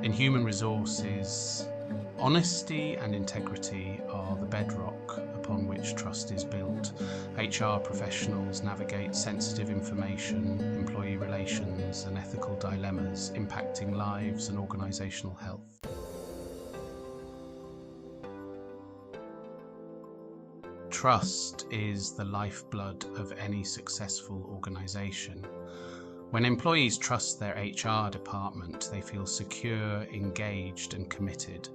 In human resources, honesty and integrity are the bedrock upon which trust is built. HR professionals navigate sensitive information, employee relations, and ethical dilemmas impacting lives and organizational health. Trust is the lifeblood of any successful organization. When employees trust their HR department, they feel secure, engaged, and committed.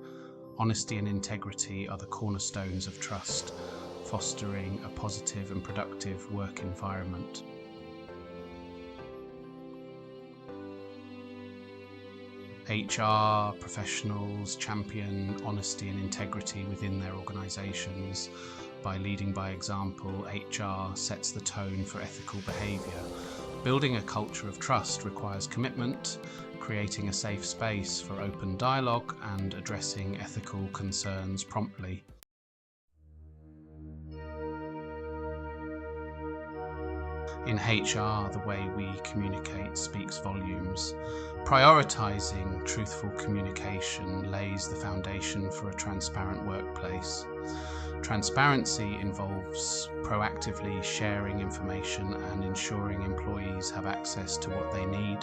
Honesty and integrity are the cornerstones of trust, fostering a positive and productive work environment. HR professionals champion honesty and integrity within their organizations. By leading by example, HR sets the tone for ethical behavior. Building a culture of trust requires commitment, creating a safe space for open dialogue, and addressing ethical concerns promptly. In HR, the way we communicate speaks volumes. Prioritizing truthful communication lays the foundation for a transparent workplace. Transparency involves proactively sharing information and ensuring employees have access to what they need.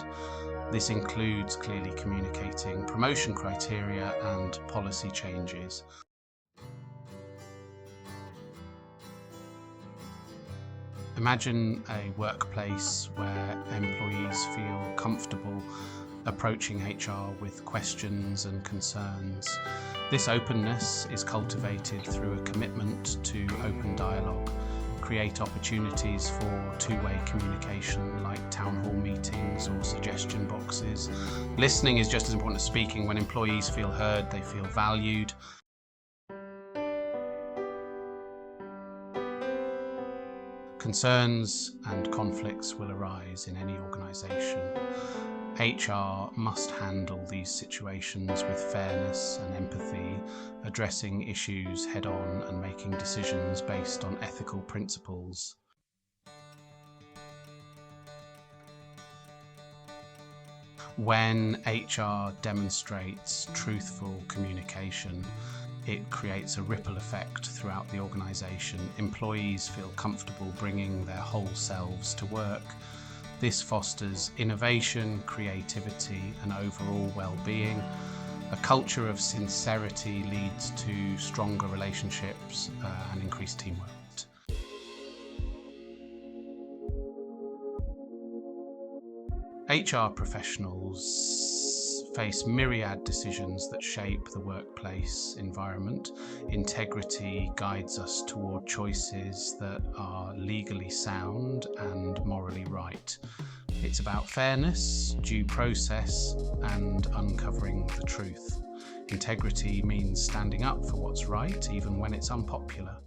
This includes clearly communicating promotion criteria and policy changes. Imagine a workplace where employees feel comfortable approaching HR with questions and concerns. This openness is cultivated through a commitment to open dialogue. Create opportunities for two-way communication like town hall meetings or suggestion boxes. Listening is just as important as speaking. When employees feel heard, they feel valued. Concerns and conflicts will arise in any organisation. HR must handle these situations with fairness and empathy, addressing issues head-on and making decisions based on ethical principles. When HR demonstrates truthful communication, it creates a ripple effect throughout the organisation. Employees feel comfortable bringing their whole selves to work. This fosters innovation, creativity, and overall well-being. A culture of sincerity leads to stronger relationships and increased teamwork. HR professionals face myriad decisions that shape the workplace environment. Integrity guides us toward choices that are legally sound and morally right. It's about fairness, due process, and uncovering the truth. Integrity means standing up for what's right, even when it's unpopular.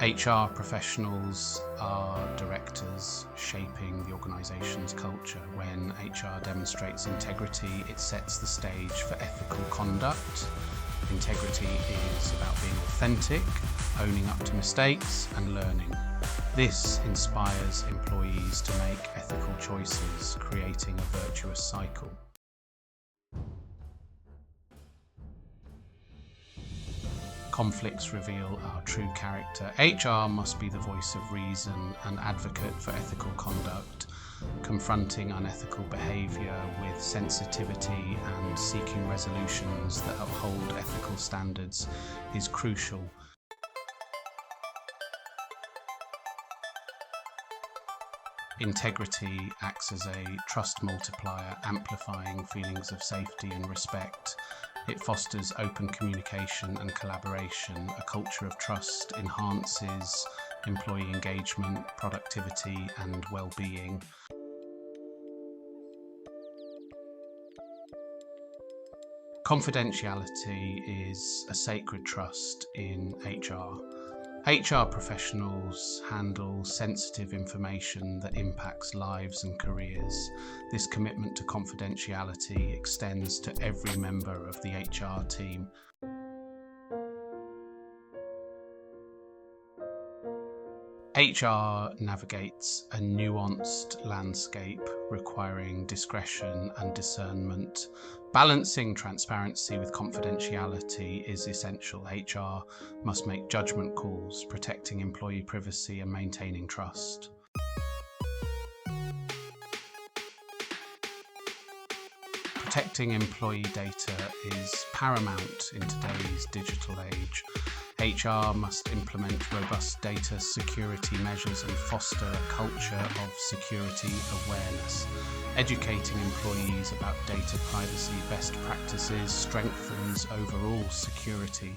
HR professionals are directors shaping the organisation's culture. When HR demonstrates integrity, it sets the stage for ethical conduct. Integrity is about being authentic, owning up to mistakes, and learning. This inspires employees to make ethical choices, creating a virtuous cycle. Conflicts reveal our true character. HR must be the voice of reason, an advocate for ethical conduct, confronting unethical behaviour with sensitivity and seeking resolutions that uphold ethical standards is crucial. Integrity acts as a trust multiplier, amplifying feelings of safety and respect. It fosters open communication and collaboration. A culture of trust enhances employee engagement, productivity, and well-being. Confidentiality is a sacred trust in HR. HR professionals handle sensitive information that impacts lives and careers. This commitment to confidentiality extends to every member of the HR team. HR navigates a nuanced landscape requiring discretion and discernment. Balancing transparency with confidentiality is essential. HR must make judgment calls, protecting employee privacy and maintaining trust. Protecting employee data is paramount in today's digital age. HR must implement robust data security measures and foster a culture of security awareness. Educating employees about data privacy best practices strengthens overall security.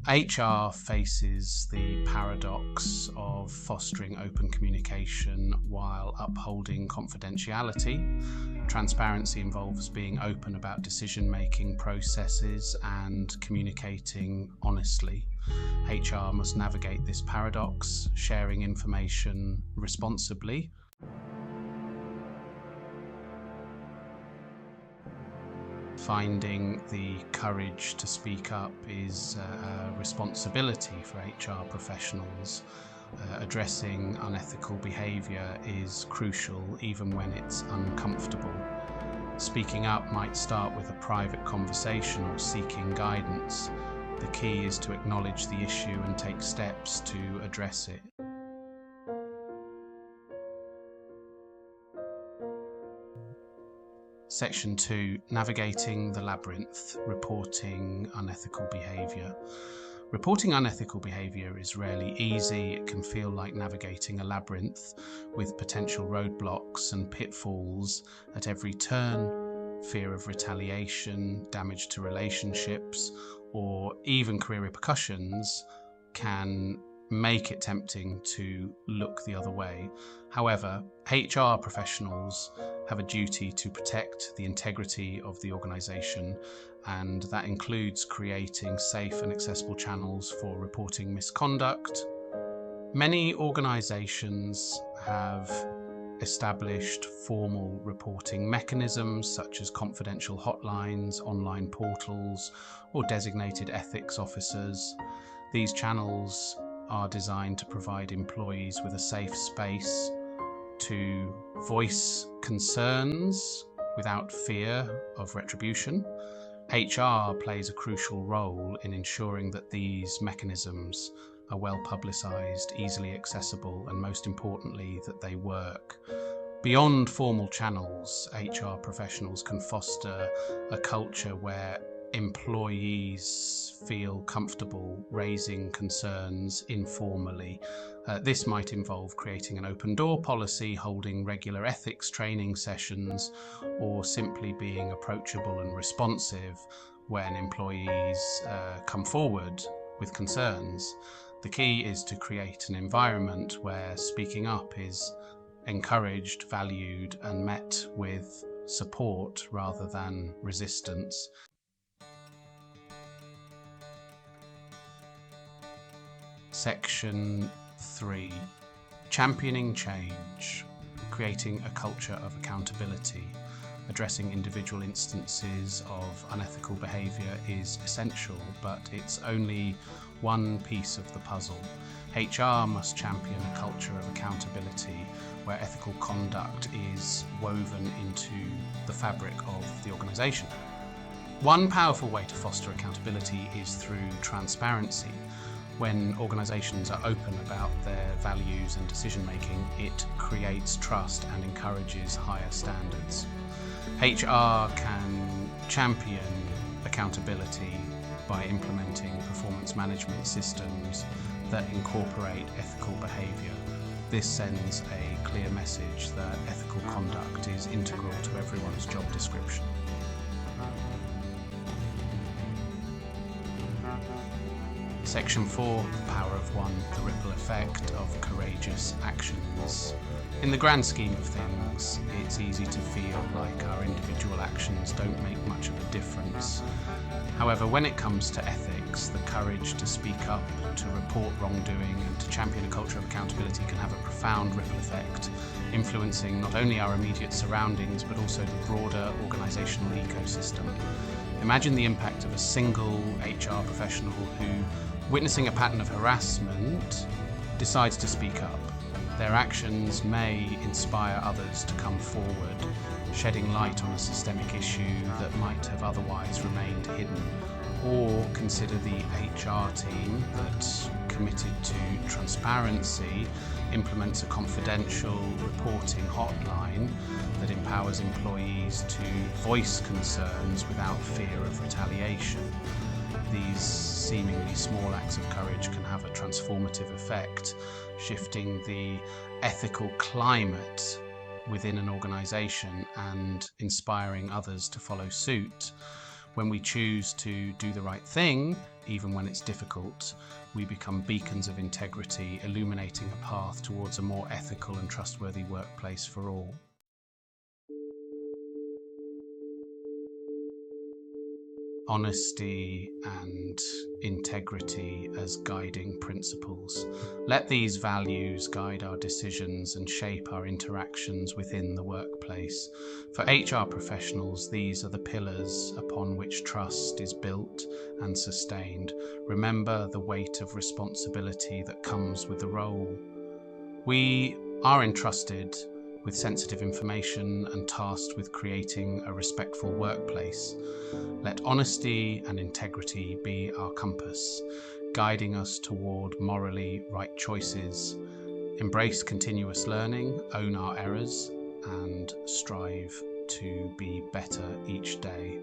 HR faces the paradox of fostering open communication while upholding confidentiality. Transparency involves being open about decision-making processes and communicating honestly. HR must navigate this paradox, sharing information responsibly. Finding the courage to speak up is a responsibility for HR professionals. Addressing unethical behaviour is crucial even when it's uncomfortable. Speaking up might start with a private conversation or seeking guidance. The key is to acknowledge the issue and take steps to address it. Section 2. Navigating the labyrinth, reporting unethical behaviour. Reporting unethical behaviour is rarely easy. It can feel like navigating a labyrinth with potential roadblocks and pitfalls at every turn. Fear of retaliation, damage to relationships, or even career repercussions can make it tempting to look the other way. However, HR professionals have a duty to protect the integrity of the organisation, and that includes creating safe and accessible channels for reporting misconduct. Many organisations have established formal reporting mechanisms such as confidential hotlines, online portals, or designated ethics officers. These channels are designed to provide employees with a safe space to voice concerns without fear of retribution. HR plays a crucial role in ensuring that these mechanisms are well publicised, easily accessible, and most importantly, that they work. Beyond formal channels, HR professionals can foster a culture where employees feel comfortable raising concerns informally. This might involve creating an open door policy, holding regular ethics training sessions, or simply being approachable and responsive when employees come forward with concerns. The key is to create an environment where speaking up is encouraged, valued, and met with support rather than resistance. Section 3. Championing change, creating a culture of accountability. Addressing individual instances of unethical behaviour is essential, but it's only one piece of the puzzle. HR must champion a culture of accountability where ethical conduct is woven into the fabric of the organisation. One powerful way to foster accountability is through transparency. When organisations are open about their values and decision-making, it creates trust and encourages higher standards. HR can champion accountability by implementing performance management systems that incorporate ethical behaviour. This sends a clear message that ethical conduct is integral to everyone's job description. Section 4, the power of one, the ripple effect of courageous actions. In the grand scheme of things, it's easy to feel like our individual actions don't make much of a difference. However, when it comes to ethics, the courage to speak up, to report wrongdoing, and to champion a culture of accountability can have a profound ripple effect, influencing not only our immediate surroundings, but also the broader organisational ecosystem. Imagine the impact of a single HR professional who, witnessing a pattern of harassment, decides to speak up. Their actions may inspire others to come forward, shedding light on a systemic issue that might have otherwise remained hidden. Or consider the HR team that, committed to transparency, implements a confidential reporting hotline that empowers employees to voice concerns without fear of retaliation. These seemingly small acts of courage can have a transformative effect, shifting the ethical climate within an organisation and inspiring others to follow suit. When we choose to do the right thing, even when it's difficult, we become beacons of integrity, illuminating a path towards a more ethical and trustworthy workplace for all. Honesty and integrity as guiding principles. Let these values guide our decisions and shape our interactions within the workplace. For HR professionals, these are the pillars upon which trust is built and sustained. Remember the weight of responsibility that comes with the role. We are entrusted with sensitive information and tasked with creating a respectful workplace. Let honesty and integrity be our compass, guiding us toward morally right choices. Embrace continuous learning, own our errors, and strive to be better each day.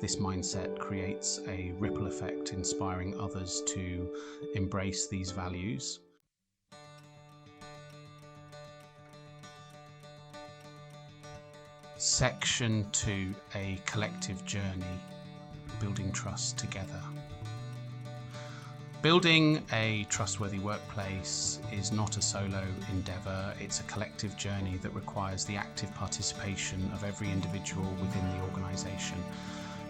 This mindset creates a ripple effect, inspiring others to embrace these values. Section 2, a collective journey, building trust together. Building a trustworthy workplace is not a solo endeavour, it's a collective journey that requires the active participation of every individual within the organisation.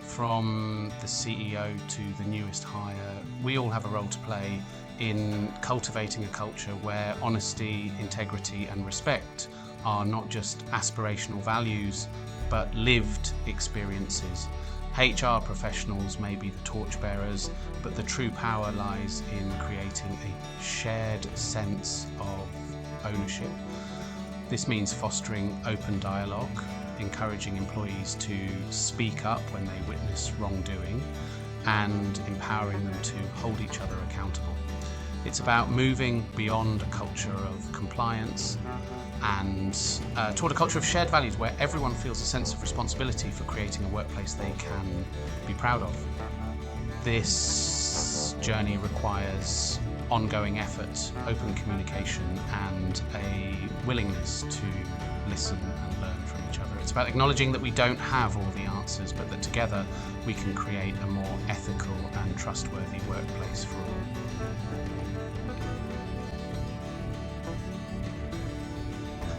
From the CEO to the newest hire, we all have a role to play in cultivating a culture where honesty, integrity and respect are not just aspirational values, but lived experiences. HR professionals may be the torchbearers, but the true power lies in creating a shared sense of ownership. This means fostering open dialogue, encouraging employees to speak up when they witness wrongdoing, and empowering them to hold each other accountable. It's about moving beyond a culture of compliance and toward a culture of shared values where everyone feels a sense of responsibility for creating a workplace they can be proud of. This journey requires ongoing effort, open communication, and a willingness to listen and learn from each other. It's about acknowledging that we don't have all the answers, but that together we can create a more ethical and trustworthy workplace for all.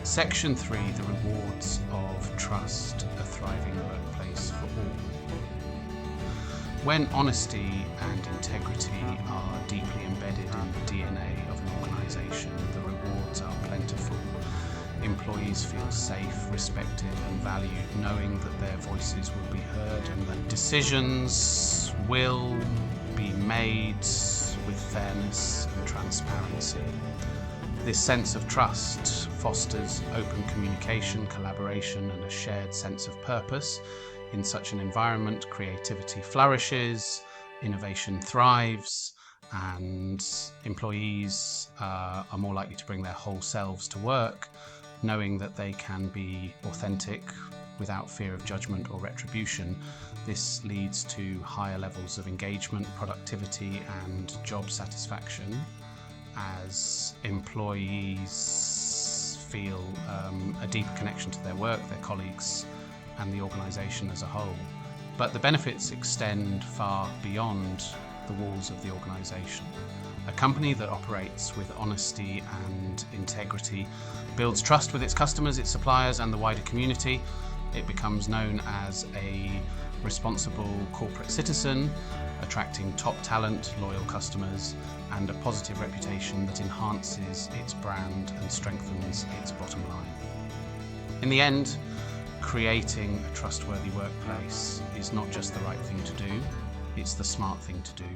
Section 3, the rewards of trust, a thriving workplace for all. When honesty and integrity are deeply embedded in the DNA of an organisation, the rewards are plentiful. Employees feel safe, respected and valued, knowing that their voices will be heard and that decisions will be made with fairness and transparency. This sense of trust fosters open communication, collaboration, and a shared sense of purpose. In such an environment, creativity flourishes, innovation thrives, and employees are more likely to bring their whole selves to work, knowing that they can be authentic without fear of judgment or retribution. This leads to higher levels of engagement, productivity, and job satisfaction, as employees feel a deeper connection to their work, their colleagues, and the organisation as a whole. But the benefits extend far beyond the walls of the organisation. A company that operates with honesty and integrity builds trust with its customers, its suppliers, and the wider community. It becomes known as a responsible corporate citizen, attracting top talent, loyal customers, and a positive reputation that enhances its brand and strengthens its bottom line. In the end, creating a trustworthy workplace is not just the right thing to do, it's the smart thing to do.